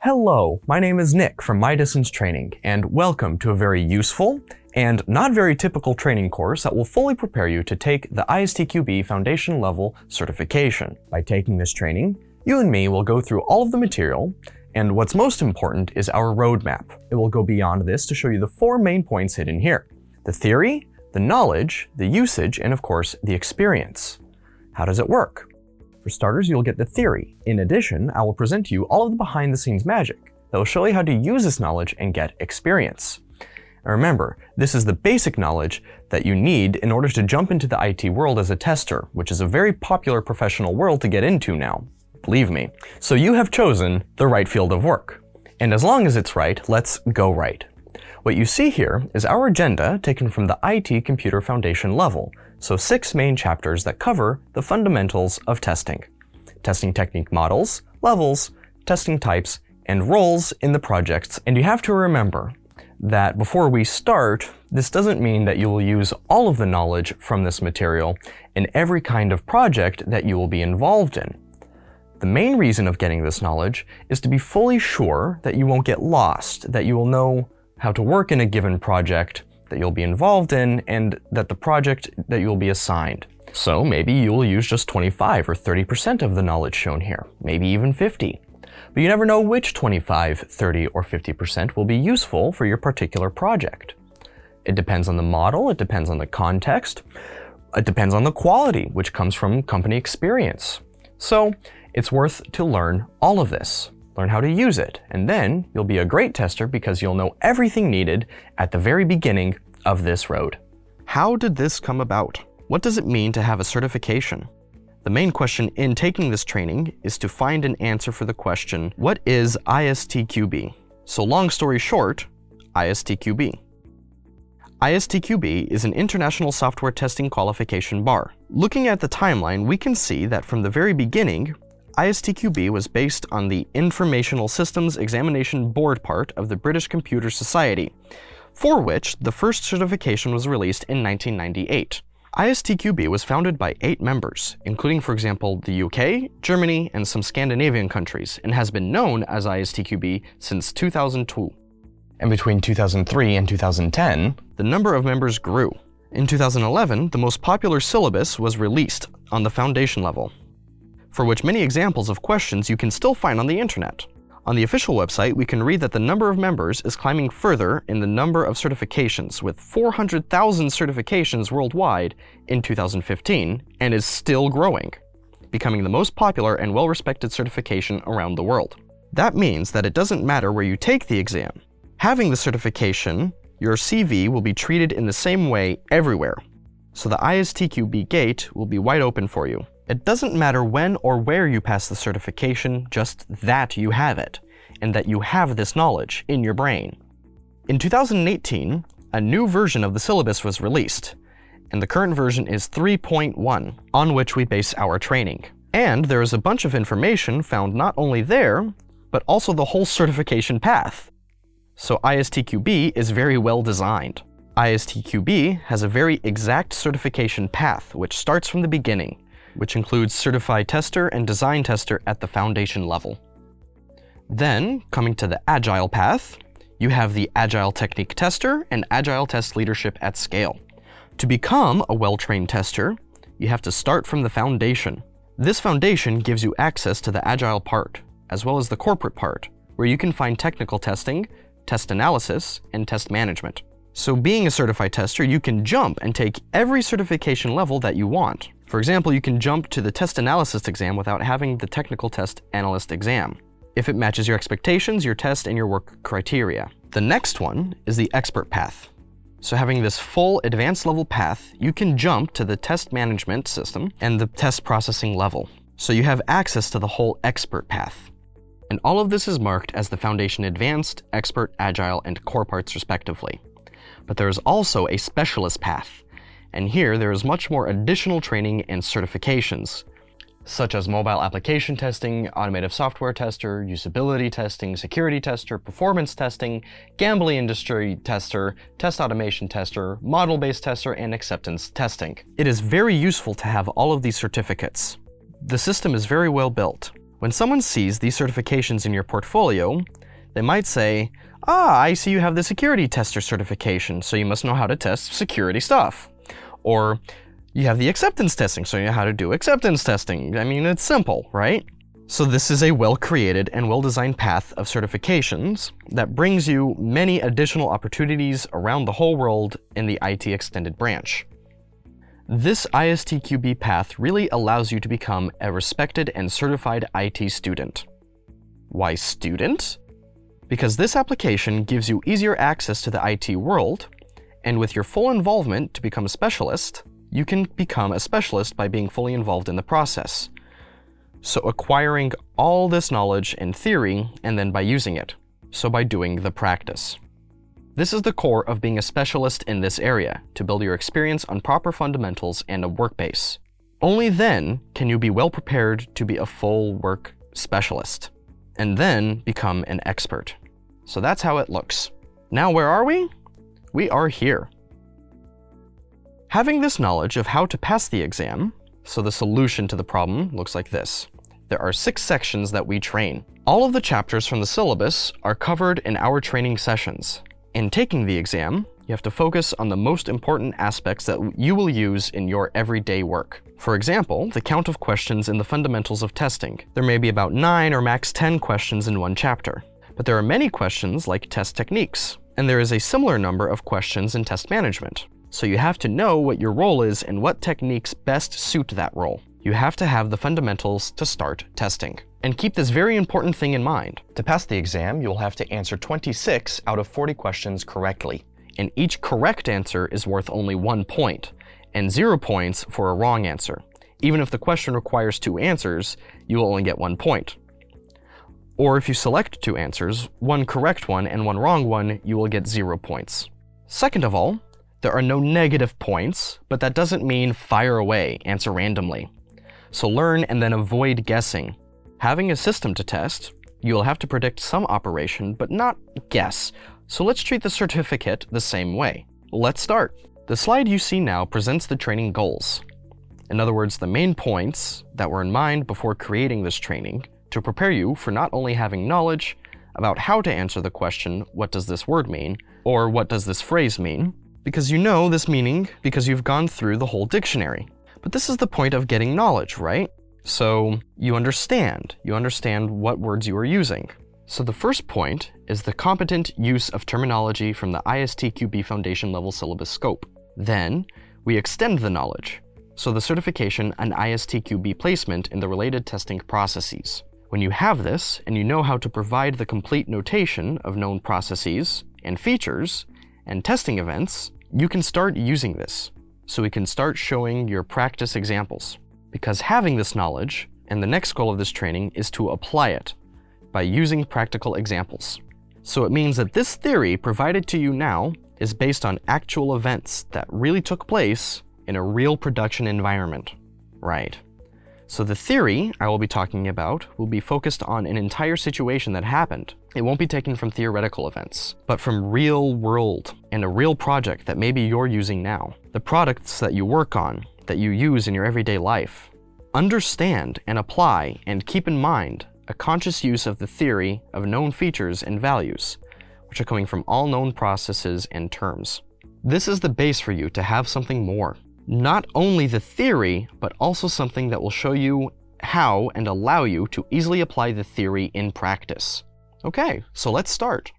Hello, my name is Nick from MyDistance Training, and welcome to a very useful and not very typical training course that will fully prepare you to take the ISTQB Foundation Level certification. By taking this training, you and me will go through all of the material, and what's most important is our roadmap. It will go beyond this to show you the 4 main points hidden here: the theory, the knowledge, the usage, and of course, the experience. How does it work? For starters, you'll get the theory. In addition, I will present to you all of the behind-the-scenes magic that will show you how to use this knowledge and get experience. And remember, this is the basic knowledge that you need in order to jump into the IT world as a tester, which is a very popular professional world to get into now. Believe me. So you have chosen the right field of work. And as long as it's right, let's go right. What you see here is our agenda taken from the IT Computer Foundation level, so 6 main chapters that cover the fundamentals of testing. Testing technique models, levels, testing types, and roles in the projects. And you have to remember that before we start, this doesn't mean that you will use all of the knowledge from this material in every kind of project that you will be involved in. The main reason of getting this knowledge is to be fully sure that you won't get lost, that you will know how to work in a given project that you'll be involved in, and that the project that you'll be assigned. So maybe you'll use just 25 or 30% of the knowledge shown here, maybe even 50. But you never know which 25, 30, or 50% will be useful for your particular project. It depends on the model, it depends on the context, it depends on the quality, which comes from company experience. So it's worth to learn all of this. Learn how to use it, and then you'll be a great tester because you'll know everything needed at the very beginning of this road. How did this come about? What does it mean to have a certification? The main question in taking this training is to find an answer for the question, what is ISTQB? So long story short, ISTQB. ISTQB is an International Software Testing Qualification bar. Looking at the timeline, we can see that from the very beginning, ISTQB was based on the Informational Systems Examination Board part of the British Computer Society, for which the first certification was released in 1998. ISTQB was founded by 8 members, including, for example, the UK, Germany, and some Scandinavian countries, and has been known as ISTQB since 2002. And between 2003 and 2010, the number of members grew. In 2011, the most popular syllabus was released on the foundation level, for which many examples of questions you can still find on the internet. On the official website, we can read that the number of members is climbing further in the number of certifications, with 400,000 certifications worldwide in 2015, and is still growing, becoming the most popular and well-respected certification around the world. That means that it doesn't matter where you take the exam. Having the certification, your CV will be treated in the same way everywhere, so the ISTQB gate will be wide open for you. It doesn't matter when or where you pass the certification, just that you have it, and that you have this knowledge in your brain. In 2018, a new version of the syllabus was released, and the current version is 3.1, on which we base our training. And there is a bunch of information found not only there, but also the whole certification path. So ISTQB is very well designed. ISTQB has a very exact certification path, which starts from the beginning, which includes Certified Tester and Design Tester at the foundation level. Then, coming to the Agile path, you have the Agile Technique Tester and Agile Test Leadership at Scale. To become a well-trained tester, you have to start from the foundation. This foundation gives you access to the Agile part, as well as the corporate part, where you can find technical testing, test analysis, and test management. So being a certified tester, you can jump and take every certification level that you want. For example, you can jump to the test analysis exam without having the technical test analyst exam, if it matches your expectations, your test, and your work criteria. The next one is the expert path. So having this full advanced level path, you can jump to the test management system and the test processing level. So you have access to the whole expert path. And all of this is marked as the Foundation Advanced, Expert, Agile, and Core parts respectively. But there is also a specialist path. And here, there is much more additional training and certifications, such as mobile application testing, automotive software tester, usability testing, security tester, performance testing, gambling industry tester, test automation tester, model-based tester, and acceptance testing. It is very useful to have all of these certificates. The system is very well built. When someone sees these certifications in your portfolio, they might say, I see you have the security tester certification, so you must know how to test security stuff. Or, you have the acceptance testing, so you know how to do acceptance testing. I mean, it's simple, right? So this is a well-created and well-designed path of certifications that brings you many additional opportunities around the whole world in the IT Extended branch. This ISTQB path really allows you to become a respected and certified IT student. Why student? Because this application gives you easier access to the IT world, and with your full involvement to become a specialist, you can become a specialist by being fully involved in the process. So acquiring all this knowledge in theory, and then by using it. So by doing the practice. This is the core of being a specialist in this area, to build your experience on proper fundamentals and a work base. Only then can you be well prepared to be a full work specialist, and then become an expert. So that's how it looks. Now where are we? We are here. Having this knowledge of how to pass the exam, so the solution to the problem looks like this. There are 6 sections that we train. All of the chapters from the syllabus are covered in our training sessions. In taking the exam, you have to focus on the most important aspects that you will use in your everyday work. For example, the count of questions in the fundamentals of testing. There may be about 9 or max 10 questions in one chapter. But there are many questions like test techniques, and there is a similar number of questions in test management. So you have to know what your role is and what techniques best suit that role. You have to have the fundamentals to start testing. And keep this very important thing in mind. To pass the exam, you'll have to answer 26 out of 40 questions correctly. And each correct answer is worth only 1 point, and 0 points for a wrong answer. Even if the question requires 2 answers, you will only get 1 point. Or if you select 2 answers, 1 correct one and 1 wrong one, you will get 0 points. Second of all, there are no negative points, but that doesn't mean fire away, answer randomly. So learn and then avoid guessing. Having a system to test, you will have to predict some operation, but not guess. So let's treat the certificate the same way. Let's start. The slide you see now presents the training goals. In other words, the main points that were in mind before creating this training to prepare you for not only having knowledge about how to answer the question, what does this word mean, or what does this phrase mean, because you know this meaning because you've gone through the whole dictionary. But this is the point of getting knowledge, right? So you understand what words you are using. So the first point is the competent use of terminology from the ISTQB Foundation level syllabus scope. Then we extend the knowledge. So the certification and ISTQB placement in the related testing processes. When you have this, and you know how to provide the complete notation of known processes and features and testing events, you can start using this. So we can start showing your practice examples. Because having this knowledge, and the next goal of this training is to apply it by using practical examples. So it means that this theory provided to you now is based on actual events that really took place in a real production environment. Right. So the theory I will be talking about will be focused on an entire situation that happened. It won't be taken from theoretical events, but from real world and a real project that maybe you're using now. The products that you work on, that you use in your everyday life. Understand and apply and keep in mind a conscious use of the theory of known features and values, which are coming from all known processes and terms. This is the base for you to have something more. Not only the theory, but also something that will show you how and allow you to easily apply the theory in practice. Okay, so let's start.